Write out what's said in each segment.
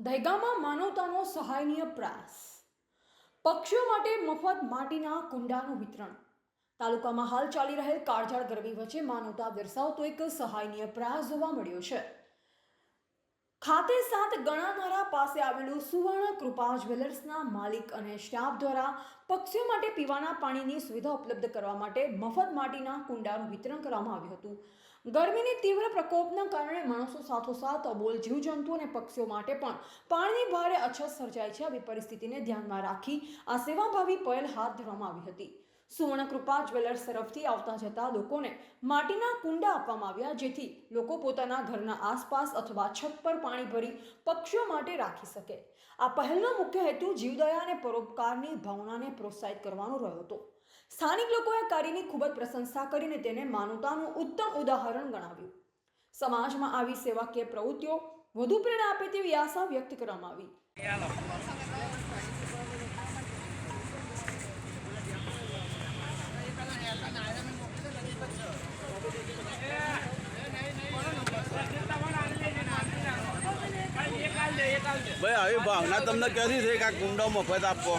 દહેગામમાં માનવતાનો સહાયનીય પ્રયાસ. પક્ષીઓ માટે મફત માટીના કુંડાનું વિતરણ. તાલુકામાં હાલ ચાલી રહેલ કાળઝાળ ગરમી વચ્ચે માનવતા દર્શાવતો એક સહાયનીય પ્રયાસ જોવા મળ્યો છે. ખાતે સાત ગણાનારા પાસે આવેલું સુવર્ણ કૃપા જ્વેલર્સના માલિક અને સ્ટાફ દ્વારા પક્ષીઓ માટે પીવાના પાણીની સુવિધા ઉપલબ્ધ કરવા માટે મફત માટીના કુંડાનું વિતરણ કરવામાં આવ્યું હતું. ગરમીની તીવ્ર પ્રકોપના કારણે માણસો સાથોસાથ અબોલ જીવજંતુઓ અને પક્ષીઓ માટે પણ પાણીની ભારે અછત સર્જાય છે. આવી પરિસ્થિતિને ધ્યાનમાં રાખી આ સેવાભાવી પહેલ હાથ ધરવામાં આવી હતી. સુવર્ણ કૃપા જ્વેલર્સ તરફથી આવતા જતા લોકોને માટીના કુંડા આપવામાં આવ્યા, જેથી લોકો પોતાના ઘરના આસપાસ અથવા છત પર પાણી ભરી પક્ષીઓ માટે રાખી શકે. આ પહેલનો મુખ્ય હેતુ જીવદયા અને પરોપકારની ભાવનાને પ્રોત્સાહિત કરવાનો રહ્યો હતો. સ્થાનિક લોકોએ આ કાર્યની ખૂબ જ પ્રશંસા કરીને તેને માનવતાનું ઉત્તમ ઉદાહરણ ગણાવ્યું. સમાજમાં આવી સેવાકીય પ્રવૃત્તિઓ વધુ પ્રેરણા આપે તેવી આશા વ્યક્ત કરવામાં આવી. ભાઈ આવી ભાવના તમને ક્યાંથી છે કે આ કુંડો મફત આપવો?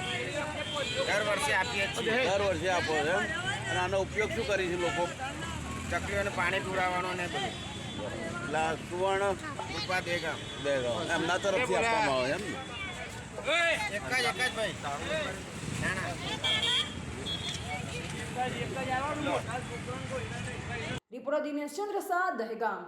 દર વર્ષે આપીએ છીએ. દર વર્ષે આપો એમ? અને આનો ઉપયોગ શું કરી છે લોકો? ચકલીઓને પાણી પીવડાવવાનો ને બધું. એટલે આ સુવર્ણ કૃપા દેગામ એમના તરફથી આપવામાં આવે એમ ને? એક જ ભાઈ. ના ના રિપોર્ટર દિનેશ ચંદ્ર શાહ, દહેગામ.